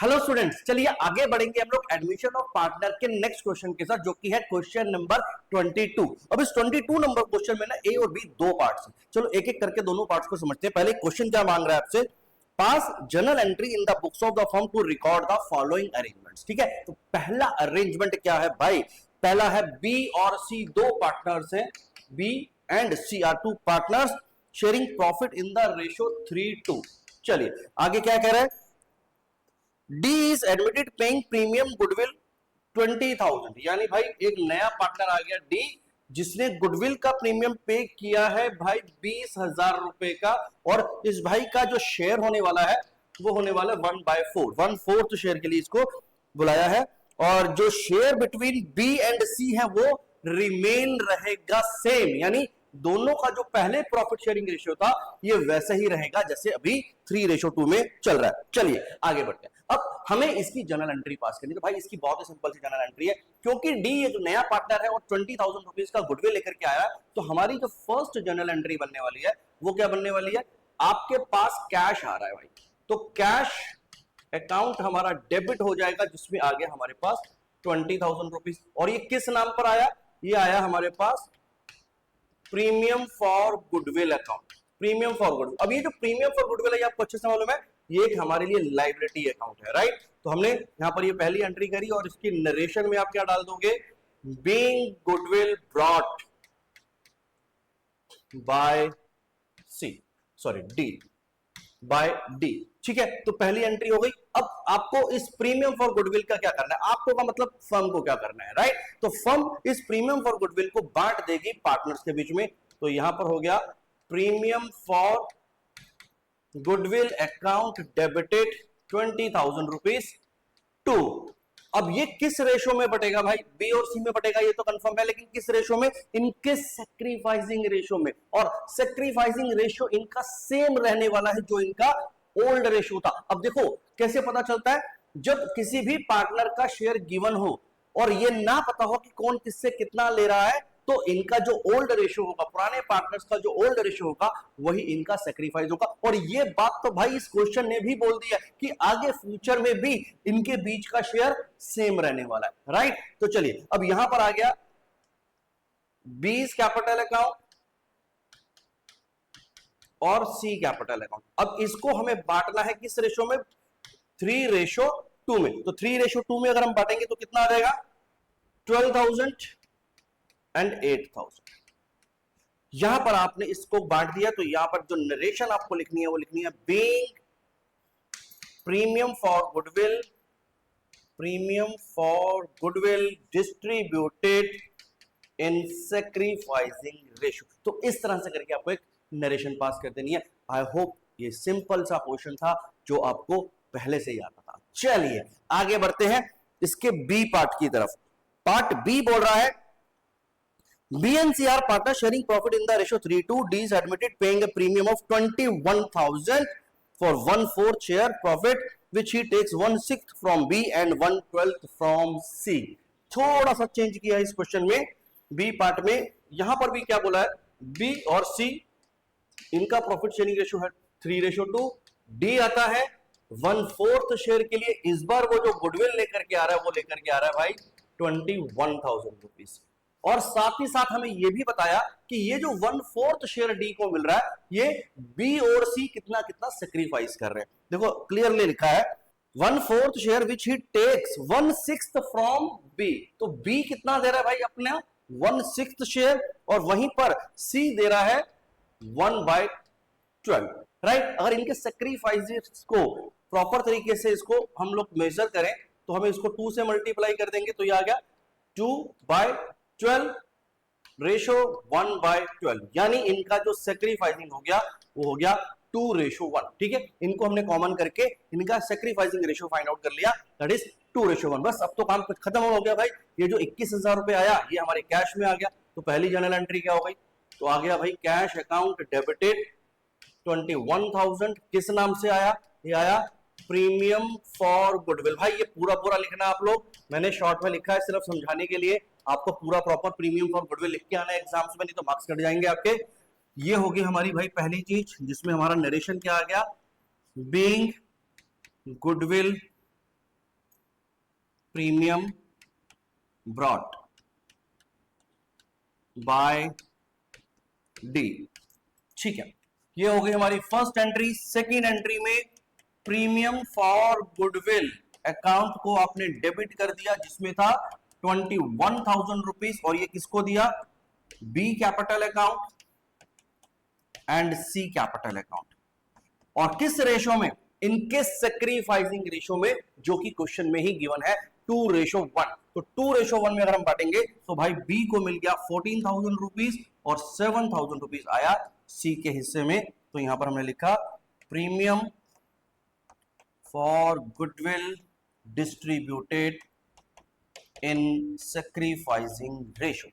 Hello students, चलिए आगे बढ़ेंगे हम लोग एडमिशन ऑफ पार्टनर के नेक्स्ट क्वेश्चन के साथ, जो कि है क्वेश्चन नंबर 22। अब इस 22 नंबर क्वेश्चन में ना ए और बी दो पार्ट्स हैं। चलो एक एक करके दोनों पार्ट्स को समझते हैं। पहले क्वेश्चन क्या मांग रहा है आपसे, pass journal entry in the books of the firm to record the following arrangements. ठीक है, तो पहला अरेंजमेंट क्या है भाई, पहला है बी और सी दो पार्टनर्स हैं, B and C are two partners sharing profit in the ratio 3:2। चलिए आगे क्या कह रहा है, D is admitted paying premium goodwill 20,000। यानी भाई एक नया पार्टनर आ गया डी, जिसने गुडविल का प्रीमियम पे किया है भाई 20,000 रुपए का, और इस भाई का जो शेयर होने वाला है वो होने वाला है 1/4, 1/4 शेयर के लिए इसको बुलाया है। और जो शेयर बिटवीन बी एंड सी है वो रिमेन रहेगा सेम, यानी दोनों का जो पहले प्रॉफिट शेयरिंग रेशियो था ये वैसे ही रहेगा जैसे अभी 3:2 में चल रहा है। चलिए आगे बढ़ते हैं। अब हमें इसकी जर्नल एंट्री पास करनी है। तो भाई इसकी बहुत ही सिंपल सी जर्नल एंट्री है, क्योंकि डी ये जो नया पार्टनर है और 20,000 रुपीज का गुडविल लेकर के आया है, तो हमारी जो फर्स्ट जर्नल एंट्री बनने वाली है वो क्या बनने वाली है, आपके पास कैश आ रहा है भाई, तो कैश अकाउंट हमारा डेबिट हो जाएगा, जिसमें आ गया हमारे पास 20,000 रुपीज। और ये किस नाम पर आया, ये आया हमारे पास premium for goodwill account, premium for goodwill. अब ये जो प्रीमियम फॉर गुडविल है ये आपको अच्छे से मालूम है, ये एक हमारे लिए लायबिलिटी अकाउंट है, राइट। तो हमने यहां पर ये पहली एंट्री करी, और इसकी नरेशन में आप क्या डाल दोगे, being goodwill brought by C, sorry D, by D. ठीक है, तो पहली एंट्री हो गई। अब आपको इस प्रीमियम फॉर गुडविल का क्या करना है, आपको का मतलब फर्म को क्या करना है, राइट। तो फर्म इस प्रीमियम फॉर गुडविल को बांट देगी पार्टनर्स के बीच में। तो यहां पर हो गया premium for goodwill account debited 20,000 rupees to. अब ये किस रेशो में बटेगा भाई, बी और सी में बटेगा, ये तो कंफर्म है, लेकिन किस रेशो में, इनके सैक्रिफाइसिंग रेशो में। और सैक्रिफाइसिंग रेशो इनका सेम रहने वाला है जो इनका ओल्ड रेशो था। अब देखो कैसे पता चलता है, जब किसी भी पार्टनर का शेयर गिवन हो और ये ना पता हो कि कौन किससे कितना ले रहा है, तो इनका जो ओल्ड रेशियो होगा, पुराने पार्टनर्स का जो ओल्ड रेशियो होगा वही इनका सैक्रिफाइस होगा। और ये बात तो भाई इस क्वेश्चन ने भी बोल दिया कि आगे फ्यूचर में भी इनके बीच का शेयर सेम रहने वाला है, राइट। तो चलिए अब यहां पर आ गया बीज कैपिटल अकाउंट और सी कैपिटल अकाउंट। अब इसको हमें बांटना है किस रेशो में, 3:2 में। तो 3:2 में अगर हम बांटेंगे तो कितना आ जाएगा, 12,000 एंड 8,000। यहां पर आपने इसको बांट दिया, तो यहां पर जो नरेशन आपको लिखनी है वो लिखनी है being premium for goodwill, premium for goodwill distributed in sacrificing ratio. तो इस तरह से करके आपको एक नरेशन पास कर देनी है। आई होप ये सिंपल सा क्वेश्चन था जो आपको पहले से ही आता था। चलिए आगे बढ़ते हैं इसके बी पार्ट की तरफ। पार्ट बी बोल रहा है, B and C are partners sharing profit in the ratio 3:2. D is admitted paying a premium of 21,000 for 1/4 share profit, which he takes 1/6 from B and 1/12 from C. थोड़ा सा change किया है इस question में, B part में। यहां पर भी क्या बोला है, B और C इनका प्रॉफिट शेयरिंग रेशियो है 3:2। D आता है 1/4 शेयर के लिए। इस बार वो जो गुडविल लेकर के आ रहा है वो लेकर के आ रहा है भाई 21,000 रुपीज। और साथ ही साथ हमें यह भी बताया कि ये जो 1/4 शेयर डी को मिल रहा है, ये बी और सी कितना कितना सेक्रीफाइस कर रहे हैं। देखो क्लियरली लिखा है 1/4 share which he takes 1/6 from B. तो बी कितना दे रहा है भाई, अपने 1/6 शेयर, और वहीं पर सी दे रहा है 1/12, राइट। अगर इनके सेक्रीफाइसेस को प्रॉपर तरीके से इसको हम लोग मेजर करें तो हमें इसको 2 से मल्टीप्लाई कर देंगे, तो ये आ गया 2/12 रेशो 1/12, यानी इनका जो सेक्रीफाइसिंग हो गया वो हो गया 2:1। ठीक है, इनको हमने कॉमन करके इनका सेक्रीफाइसिंग रेशो फाइंड आउट कर लिया, दैट इज 2:1। बस अब तो काम खत्म हो गया भाई। ये जो 21,000 रुपए आया ये हमारे कैश में आ गया। तो पहली जर्नल एंट्री क्या हो गई, तो आ गया भाई कैश अकाउंट डेबिटेड 21,000। किस नाम से आया, ये आया प्रीमियम फॉर गुडविल। भाई ये पूरा पूरा लिखना आप लोग, मैंने शॉर्ट में लिखा है सिर्फ समझाने के लिए, आपको पूरा प्रॉपर प्रीमियम फॉर गुडविल लिख के आना है एग्जाम्स में, नहीं तो मार्क्स कट जाएंगे आपके। ये होगी हमारी भाई पहली चीज, जिसमें हमारा नरेशन क्या आ गया, being goodwill premium brought by D. ठीक है, ये हो गई हमारी फर्स्ट एंट्री। सेकेंड एंट्री में प्रीमियम फॉर गुडविल अकाउंट को आपने डेबिट कर दिया, जिसमें था 21,000 रुपीज, और ये किसको दिया? B capital account and C capital account. और किस रेशो में? इनके सेक्रीफाइसिंग रेशो में, जो कि क्वेश्चन में ही गिवन है 2:1। तो 2:1 में अगर हम बांटेंगे तो भाई बी को मिल गया 14,000 रुपीज और 7,000 रुपीज आया सी के हिस्से में। तो यहां पर हमने लिखा premium for goodwill distributed in sacrificing ratio.